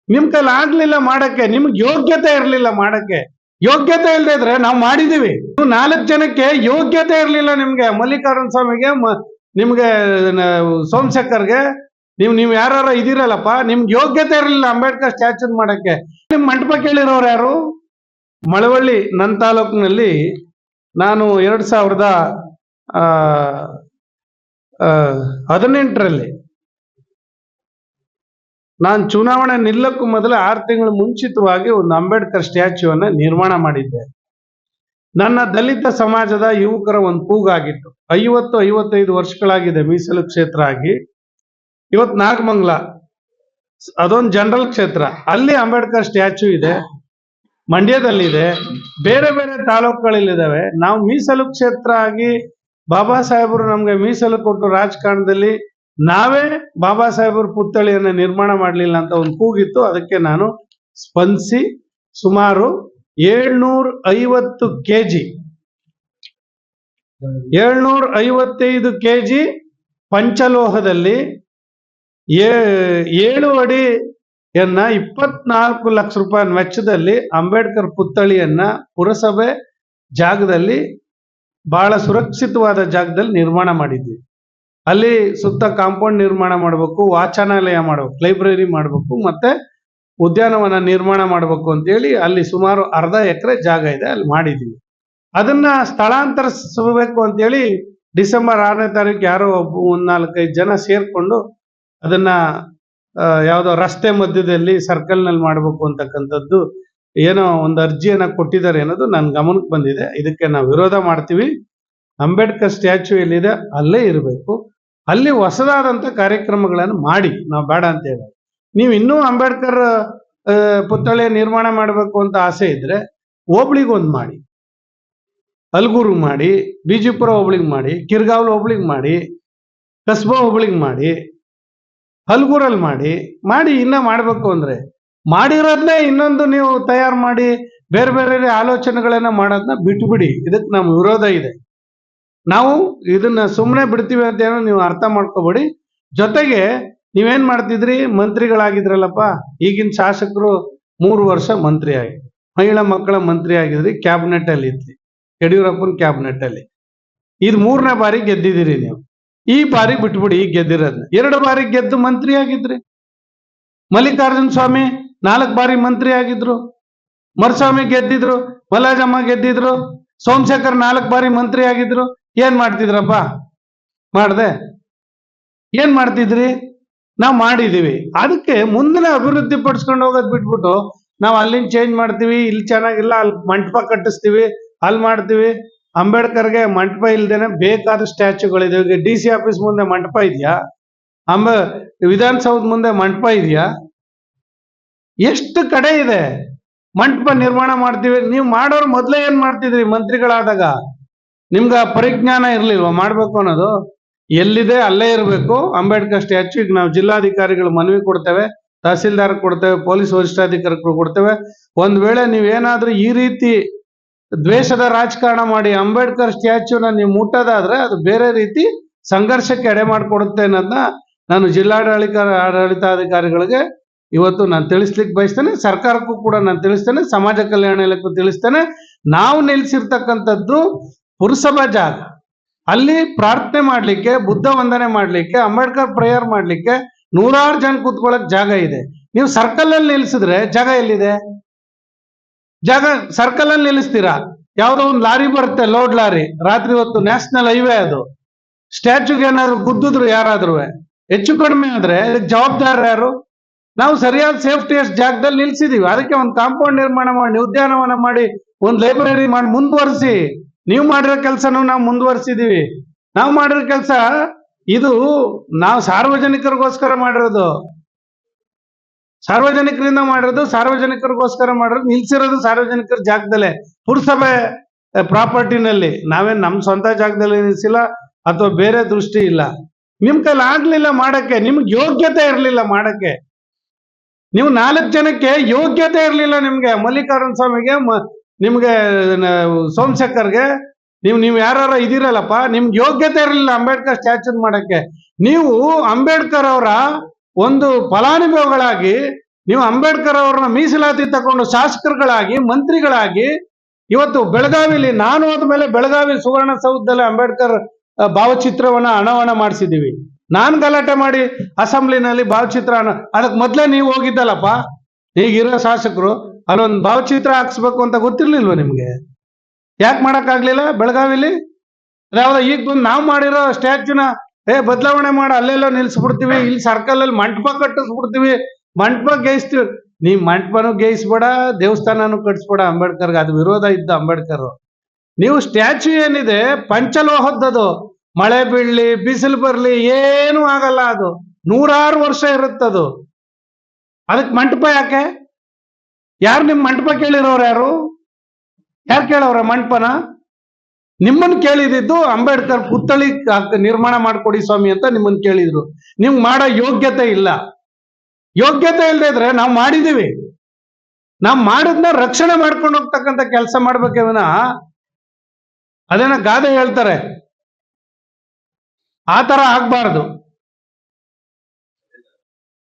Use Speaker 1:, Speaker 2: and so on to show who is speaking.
Speaker 1: ನಿಮ್ ಕೈಲಿ ಆಗ್ಲಿಲ್ಲ ಮಾಡಕ್ಕೆ, ನಿಮ್ಗೆ ಯೋಗ್ಯತೆ ಇರ್ಲಿಲ್ಲ ಮಾಡಕ್ಕೆ. ಯೋಗ್ಯತೆ ಇಲ್ಲದೆ ಇದ್ರೆ ನಾವು ಮಾಡಿದೀವಿ. 4 ಜನಕ್ಕೆ ಯೋಗ್ಯತೆ ಇರ್ಲಿಲ್ಲ ನಿಮ್ಗೆ, ಮಲ್ಲಿಕಾರ್ಜುನ ಸ್ವಾಮಿಗೆ, ನಿಮ್ಗೆ ಸೋಮಶೇಖರ್ಗೆ, ನೀವು ಯಾರು ಇದೀರಲ್ಲಪ್ಪ, ನಿಮ್ಗೆ ಯೋಗ್ಯತೆ ಇರಲಿಲ್ಲ ಅಂಬೇಡ್ಕರ್ ಸ್ಟ್ಯಾಚ್ಯೂ ಮಾಡಕ್ಕೆ. ನಿಮ್ ಮಂಟಪ ಕೇಳಿರೋರು ಯಾರು? ಮಳವಳ್ಳಿ ನನ್ನ ತಾಲೂಕಿನಲ್ಲಿ ನಾನು 2018ರಲ್ಲಿ ನಾನು ಚುನಾವಣೆ ನಿಲ್ಲಕ್ಕೂ ಮೊದಲು 6 ತಿಂಗಳು ಮುಂಚಿತವಾಗಿ ಒಂದು ಅಂಬೇಡ್ಕರ್ ಸ್ಟ್ಯಾಚ್ಯೂವನ್ನ ನಿರ್ಮಾಣ ಮಾಡಿದ್ದೆ. ನನ್ನ ದಲಿತ ಸಮಾಜದ ಯುವಕರ ಒಂದು ಕೂಗಾಗಿತ್ತು. 50-55 ವರ್ಷಗಳಾಗಿದೆ ಮೀಸಲು ಕ್ಷೇತ್ರ ಆಗಿ. ಇವತ್ತು ನಾಗಮಂಗಲ ಅದೊಂದು ಜನರಲ್ ಕ್ಷೇತ್ರ, ಅಲ್ಲಿ ಅಂಬೇಡ್ಕರ್ ಸ್ಟ್ಯಾಚ್ಯೂ ಇದೆ, ಮಂಡ್ಯದಲ್ಲಿದೆ, ಬೇರೆ ಬೇರೆ ತಾಲೂಕುಗಳಲ್ಲಿದ್ದಾವೆ. ನಾವು ಮೀಸಲು ಕ್ಷೇತ್ರ ಆಗಿ ಬಾಬಾ ಸಾಹೇಬರು ನಮ್ಗೆ ಮೀಸಲು ಕೊಟ್ಟು ರಾಜಕಾರಣದಲ್ಲಿ ನಾವೇ ಬಾಬಾ ಸಾಹೇಬರ ಪುತ್ಥಳಿಯನ್ನು ನಿರ್ಮಾಣ ಮಾಡಲಿಲ್ಲ ಅಂತ ಒಂದು ಕೂಗಿತ್ತು. ಅದಕ್ಕೆ ನಾನು ಸ್ಪಂದಿಸಿ ಸುಮಾರು 750 ಕೆಜಿ 755 ಕೆಜಿ ಪಂಚಲೋಹದಲ್ಲಿ 7 ಅಡಿಯನ್ನ 24 ಲಕ್ಷ ರೂಪಾಯಿ ವೆಚ್ಚದಲ್ಲಿ ಅಂಬೇಡ್ಕರ್ ಪುತ್ಥಳಿಯನ್ನ ಪುರಸಭೆ ಜಾಗದಲ್ಲಿ ಬಹಳ ಸುರಕ್ಷಿತವಾದ ಜಾಗದಲ್ಲಿ ನಿರ್ಮಾಣ ಮಾಡಿದ್ವಿ. ಅಲ್ಲಿ ಸುತ್ತ ಕಾಂಪೌಂಡ್ ನಿರ್ಮಾಣ ಮಾಡಬೇಕು, ವಾಚನಾಲಯ ಮಾಡಬೇಕು, ಲೈಬ್ರರಿ ಮಾಡಬೇಕು, ಮತ್ತೆ ಉದ್ಯಾನವನ ನಿರ್ಮಾಣ ಮಾಡಬೇಕು ಅಂತೇಳಿ ಅಲ್ಲಿ ಸುಮಾರು 1/2 ಎಕರೆ ಜಾಗ ಇದೆ, ಅಲ್ಲಿ ಮಾಡಿದ್ವಿ. ಅದನ್ನ ಸ್ಥಳಾಂತರಿಸಬೇಕು ಅಂತೇಳಿ ಡಿಸೆಂಬರ್ 6ನೇ ತಾರೀಕು ಯಾರೋ ಒಂದು 4-5 ಜನ ಸೇರ್ಕೊಂಡು ಅದನ್ನ ಯಾವುದೋ ರಸ್ತೆ ಮಧ್ಯದಲ್ಲಿ ಸರ್ಕಲ್ನಲ್ಲಿ ಮಾಡಬೇಕು ಅಂತಕ್ಕಂಥದ್ದು ಏನೋ ಒಂದು ಅರ್ಜಿಯನ್ನ ಕೊಟ್ಟಿದ್ದಾರೆ ಅನ್ನೋದು ನನ್ನ ಗಮನಕ್ಕೆ ಬಂದಿದೆ. ಇದಕ್ಕೆ ನಾವು ವಿರೋಧ ಮಾಡ್ತೀವಿ. ಅಂಬೇಡ್ಕರ್ ಸ್ಟ್ಯಾಚ್ಯೂ ಎಲ್ಲಿದೆ ಅಲ್ಲೇ ಇರಬೇಕು. ಅಲ್ಲಿ ಹೊಸದಾದಂಥ ಕಾರ್ಯಕ್ರಮಗಳನ್ನು ಮಾಡಿ, ನಾವು ಬೇಡ ಅಂತ ಹೇಳಿ. ನೀವು ಇನ್ನೂ ಅಂಬೇಡ್ಕರ್ ಪುತ್ಥಳಿ ನಿರ್ಮಾಣ ಮಾಡಬೇಕು ಅಂತ ಆಸೆ ಇದ್ರೆ ಹೋಬಳಿಗೊಂದು ಮಾಡಿ, ಅಲ್ಗೂರು ಮಾಡಿ, ಬಿಜಿಪುರ ಹೋಬಳಿಗೆ ಮಾಡಿ, ಕಿರ್ಗಾವ್ಲು ಹೋಬಳಿಗೆ ಮಾಡಿ, ಕಸ್ಬಾ ಹೋಬಳಿಗೆ ಮಾಡಿ, ಹಲ್ಗೂರಲ್ಲಿ ಮಾಡಿ ಇನ್ನ ಮಾಡಬೇಕು ಅಂದ್ರೆ ಮಾಡಿರೋದನ್ನೇ ಇನ್ನೊಂದು ನೀವು ತಯಾರು ಮಾಡಿ ಬೇರೆ ಬೇರೆ ಆಲೋಚನೆಗಳನ್ನ ಮಾಡೋದನ್ನ ಬಿಟ್ಟುಬಿಡಿ. ಇದಕ್ಕೆ ನಮ್ಮ ವಿರೋಧ ಇದೆ. ನಾವು ಇದನ್ನ ಸುಮ್ಮನೆ ಬಿಡ್ತೀವಿ ಅಂತ ಏನೋ ನೀವು ಅರ್ಥ ಮಾಡ್ಕೋಬೇಡಿ. ಜೊತೆಗೆ ನೀವೇನ್ ಮಾಡ್ತಿದ್ರಿ, ಮಂತ್ರಿಗಳಾಗಿದ್ರಲ್ಲಪ್ಪ, ಈಗಿನ ಶಾಸಕರು 3 ವರ್ಷ ಮಂತ್ರಿ ಆಗಿ, ಮಹಿಳಾ ಮಕ್ಕಳ ಮಂತ್ರಿ ಆಗಿದ್ರಿ, ಕ್ಯಾಬಿನೆಟ್ ಅಲ್ಲಿ ಇದ್ರಿ, ಯಡಿಯೂರಪ್ಪನ ಕ್ಯಾಬಿನೆಟ್ ಅಲ್ಲಿ. ಇದು 3ನೇ ಬಾರಿ ಗೆದ್ದಿದ್ದೀರಿ ನೀವು. ಈ ಬಾರಿ ಬಿಟ್ಬಿಡಿ, ಈಗ ಗೆದ್ದಿರೋದನ್ನ. 2 ಬಾರಿ ಗೆದ್ದು ಮಂತ್ರಿ ಆಗಿದ್ರಿ. ಮಲ್ಲಿಕಾರ್ಜುನ ಸ್ವಾಮಿ 4 ಬಾರಿ ಮಂತ್ರಿ ಆಗಿದ್ರು, ಮರುಸ್ವಾಮಿ ಗೆದ್ದಿದ್ರು, ಮಲ್ಲಾಜಮ್ಮ ಗೆದ್ದಿದ್ರು, ಸೋಮಶೇಖರ್ 4 ಬಾರಿ ಮಂತ್ರಿ ಆಗಿದ್ರು. ಏನ್ ಮಾಡ್ತಿದ್ರಪ್ಪ? ಮಾಡ್ದೆ ಏನ್ ಮಾಡ್ತಿದ್ರಿ? ನಾವು ಮಾಡಿದೀವಿ. ಅದಕ್ಕೆ ಮುಂದಿನ ಅಭಿವೃದ್ಧಿ ಪಡಿಸ್ಕೊಂಡು ಹೋಗೋದ್ ಬಿಟ್ಬಿಟ್ಟು ನಾವು ಅಲ್ಲಿಂದ ಚೇಂಜ್ ಮಾಡ್ತೀವಿ, ಇಲ್ಲಿ ಚೆನ್ನಾಗಿಲ್ಲ, ಅಲ್ಲಿ ಮಂಟಪ ಕಟ್ಟಿಸ್ತೀವಿ, ಅಲ್ಲಿ ಮಾಡ್ತೀವಿ. ಅಂಬೇಡ್ಕರ್ಗೆ ಮಂಟಪ ಇಲ್ದೇನೆ ಬೇಕಾದ ಸ್ಟ್ಯಾಚ್ಯೂಗಳಿದೆ. ಈಗ DC ಆಫೀಸ್ ಮುಂದೆ ಮಂಟಪ ಇದೆಯಾ? ವಿಧಾನಸೌಧ ಮುಂದೆ ಮಂಟಪ ಇದೆಯಾ? ಎಷ್ಟು ಕಡೆ ಇದೆ ಮಂಟಪ ನಿರ್ಮಾಣ ಮಾಡ್ತೀವಿ. ನೀವು ಮಾಡೋರು ಮೊದಲೇ ಏನ್ ಮಾಡ್ತಿದ್ರಿ ಮಂತ್ರಿಗಳಾದಾಗ? ನಿಮ್ಗ ಪರಿಜ್ಞಾನ ಇರ್ಲಿಲ್ವಾ ಮಾಡ್ಬೇಕು ಅನ್ನೋದು? ಎಲ್ಲಿದೆ ಅಲ್ಲೇ ಇರಬೇಕು ಅಂಬೇಡ್ಕರ್ ಸ್ಟ್ಯಾಚ್ಯೂ. ಈಗ ನಾವು ಜಿಲ್ಲಾಧಿಕಾರಿಗಳು ಮನವಿ ಕೊಡ್ತೇವೆ, ತಹಸೀಲ್ದಾರ್ ಕೊಡ್ತೇವೆ, ಪೊಲೀಸ್ ವರಿಷ್ಠಾಧಿಕಾರಿಗಳು ಕೊಡ್ತೇವೆ. ಒಂದ್ ವೇಳೆ ನೀವೇನಾದ್ರೂ ಈ ರೀತಿ ದ್ವೇಷದ ರಾಜಕಾರಣ ಮಾಡಿ ಅಂಬೇಡ್ಕರ್ ಸ್ಟ್ಯಾಚ್ಯೂನ ನೀವು ಮುಟ್ಟೋದಾದ್ರೆ ಅದು ಬೇರೆ ರೀತಿ ಸಂಘರ್ಷಕ್ಕೆ ಎಡೆ ಮಾಡಿಕೊಡುತ್ತೆ ಅನ್ನೋದನ್ನ ನಾನು ಆಡಳಿತಾಧಿಕಾರಿಗಳಿಗೆ ಇವತ್ತು ನಾನು ತಿಳಿಸ್ಲಿಕ್ಕೆ ಬಯಸ್ತೇನೆ. ಸರ್ಕಾರಕ್ಕೂ ಕೂಡ ನಾನು ತಿಳಿಸ್ತೇನೆ, ಸಮಾಜ ಕಲ್ಯಾಣ ಇಲಾಖೆಗೂ ತಿಳಿಸ್ತೇನೆ. ನಾವು ನಿಲ್ಸಿರ್ತಕ್ಕಂಥದ್ದು ಪುರಸಭಾ ಜಾಗ. ಅಲ್ಲಿ ಪ್ರಾರ್ಥನೆ ಮಾಡ್ಲಿಕ್ಕೆ, ಬುದ್ಧ ವಂದನೆ ಮಾಡ್ಲಿಕ್ಕೆ, ಅಂಬೇಡ್ಕರ್ ಪ್ರೇಯರ್ ಮಾಡ್ಲಿಕ್ಕೆ 100 ಜನ ಕೂತ್ಕೊಳ್ಳಕ್ ಜಾಗ ಇದೆ. ನೀವು ಸರ್ಕಲ್ ಅಲ್ಲಿ ನಿಲ್ಸಿದ್ರೆ ಜಾಗ ಎಲ್ಲಿದೆ? ಜಾಗ ಸರ್ಕಲ್ ಅಲ್ಲಿ ನಿಲ್ಲಿಸ್ತೀರಾ? ಯಾವ್ದೋ ಒಂದು ಲಾರಿ ಬರುತ್ತೆ, ಲೋಡ್ ಲಾರಿ, ರಾತ್ರಿ ಹೊತ್ತು, ನ್ಯಾಷನಲ್ ಹೈವೇ ಅದು. ಸ್ಟ್ಯಾಚ್ಯೂಗೆ ಏನಾದ್ರು ಗುದ್ದಿದ್ರು ಯಾರಾದ್ರೂ ಹೆಚ್ಚು ಕಡಿಮೆ ಆದ್ರೆ ಜವಾಬ್ದಾರ ಯಾರು? ನಾವು ಸರಿಯಾದ ಸೇಫ್ಟಿ ಅಷ್ಟು ಜಾಗದಲ್ಲಿ ನಿಲ್ಸಿದೀವಿ. ಅದಕ್ಕೆ ಒಂದು ಕಾಂಪೌಂಡ್ ನಿರ್ಮಾಣ ಮಾಡಿ, ಉದ್ಯಾನವನ ಮಾಡಿ, ಒಂದು ಲೈಬ್ರರಿ ಮಾಡಿ ಮುಂದುವರಿಸಿ. ನೀವು ಮಾಡಿರೋ ಕೆಲಸನೂ ನಾವು ಮುಂದುವರಿಸಿದೀವಿ. ನಾವು ಮಾಡಿರೋ ಕೆಲಸ ಇದು ನಾವು ಸಾರ್ವಜನಿಕರಿಗೋಸ್ಕರ ಮಾಡಿರೋದು, ಸಾರ್ವಜನಿಕರಿಂದ ಮಾಡಿರೋದು, ಸಾರ್ವಜನಿಕರಿಗೋಸ್ಕರ ಮಾಡಿರೋದು, ನಿಲ್ಸಿರೋದು ಸಾರ್ವಜನಿಕರ ಜಾಗದಲ್ಲೇ, ಪುರಸಭೆ ಪ್ರಾಪರ್ಟಿನಲ್ಲಿ. ನಾವೇನ್ ನಮ್ಮ ಸ್ವಂತ ಜಾಗದಲ್ಲಿ ನಿಲ್ಸಿಲ್ಲ ಅಥವಾ ಬೇರೆ ದೃಷ್ಟಿ ಇಲ್ಲ. ನಿಮ್ ಕೈಲಿ ಆಗ್ಲಿಲ್ಲ ಮಾಡಕ್ಕೆ, ನಿಮ್ಗೆ ಯೋಗ್ಯತೆ ಇರಲಿಲ್ಲ ಮಾಡಕ್ಕೆ. ನೀವು 4 ಜನಕ್ಕೆ ಯೋಗ್ಯತೆ ಇರಲಿಲ್ಲ ನಿಮ್ಗೆ, ಮಲ್ಲಿಕಾರ್ಜುನ ಸ್ವಾಮಿಗೆ, ನಿಮ್ಗೆ ಸೋಮಶೇಖರ್ಗೆ, ನೀವು ಯಾರು ಇದೀರಲ್ಲಪ್ಪ, ನಿಮ್ಗೆ ಯೋಗ್ಯತೆ ಇರಲಿಲ್ಲ ಅಂಬೇಡ್ಕರ್ ಸ್ಟ್ಯಾಚ್ಯೂ ಮಾಡಕ್ಕೆ. ನೀವು ಅಂಬೇಡ್ಕರ್ ಅವರ ಒಂದು ಫಲಾನುಭವಿಗಳಾಗಿ ನೀವು ಅಂಬೇಡ್ಕರ್ ಅವ್ರನ್ನ ಮೀಸಲಾತಿ ತಕೊಂಡು ಶಾಸಕರುಗಳಾಗಿ ಮಂತ್ರಿಗಳಾಗಿ ಇವತ್ತು ಬೆಳಗಾವಿಲಿ ನಾನು ಹೋದ್ಮೇಲೆ ಬೆಳಗಾವಿ ಸುವರ್ಣಸೌಧದಲ್ಲಿ ಅಂಬೇಡ್ಕರ್ ಭಾವಚಿತ್ರವನ್ನ ಅನಾವರಣ ಮಾಡಿಸಿದೀವಿ. ನಾನ್ ಗಲಾಟೆ ಮಾಡಿ ಅಸೆಂಬ್ಲಿನಲ್ಲಿ ಭಾವಚಿತ್ರ ಅದಕ್ಕೆ ಮೊದ್ಲೇ ನೀವು ಹೋಗಿದ್ದಲ್ಲಪ್ಪ, ಈಗಿರೋ ಶಾಸಕರು ಅಲ್ಲೊಂದು ಭಾವಚಿತ್ರ ಹಾಕ್ಸ್ಬೇಕು ಅಂತ ಗೊತ್ತಿರ್ಲಿಲ್ವ ನಿಮ್ಗೆ? ಯಾಕೆ ಮಾಡಕ್ಕಾಗ್ಲಿಲ್ಲ ಬೆಳಗಾವಿಲಿ? ಯಾವ್ದೋ ಈಗ ಬಂದು ನಾವು ಮಾಡಿರೋ ಸ್ಟ್ಯಾಚ್ಯೂನ ಬದಲಾವಣೆ ಮಾಡಿ ಅಲ್ಲೆಲ್ಲೋ ನಿಲ್ಸ್ಬಿಡ್ತೀವಿ, ಇಲ್ಲಿ ಸರ್ಕಲ್ ಅಲ್ಲಿ ಮಂಟಪ ಕಟ್ಟಿಸ್ಬಿಡ್ತೀವಿ, ಮಂಟಪ ಗೇಯಿಸ್ತೀವಿ. ನೀವ್ ಮಂಟಪನೂ ಗೇಯಿಸ್ಬೇಡ, ದೇವಸ್ಥಾನನೂ ಕಟ್ಸ್ಬೇಡ ಅಂಬೇಡ್ಕರ್ಗೆ, ಅದು ವಿರೋಧ ಇದ್ದ ಅಂಬೇಡ್ಕರ್. ನೀವು ಸ್ಟ್ಯಾಚ್ಯೂ ಏನಿದೆ ಪಂಚಲೋಹದ್ದದು, ಮಳೆ ಬೀಳ್ಲಿ ಬಿಸಿಲು ಬರ್ಲಿ ಏನೂ ಆಗಲ್ಲ, ಅದು 100 ವರ್ಷ ಇರುತ್ತದು. ಅದಕ್ಕೆ ಮಂಟಪ ಯಾಕೆ? ಯಾರು ನಿಮ್ ಮಂಟಪ ಕೇಳಿರೋರು? ಯಾರು ಕೇಳವ್ರ ಮಂಟಪನ? ನಿಮ್ಮನ್ನ ಕೇಳಿದಿದ್ದು ಅಂಬೇಡ್ಕರ್ ಪುತ್ಥಳಿ ನಿರ್ಮಾಣ ಮಾಡ್ಕೊಡಿ ಸ್ವಾಮಿ ಅಂತ ನಿಮ್ಮನ್ನ ಕೇಳಿದ್ರು. ನಿಮ್ಗೆ ಮಾಡೋ ಯೋಗ್ಯತೆ ಇಲ್ಲ. ಯೋಗ್ಯತೆ ಇಲ್ಲದೆ ಇದ್ರೆ ನಾವು ಮಾಡಿದೀವಿ, ನಾವು ಮಾಡಿದ್ನ ರಕ್ಷಣೆ ಮಾಡ್ಕೊಂಡು ಹೋಗ್ತಕ್ಕಂಥ ಕೆಲಸ ಮಾಡ್ಬೇಕೇ ವಿನಃ ಅದೇನ ಗಾದೆ ಹೇಳ್ತಾರೆ ಆ ತರ ಆಗ್ಬಾರ್ದು.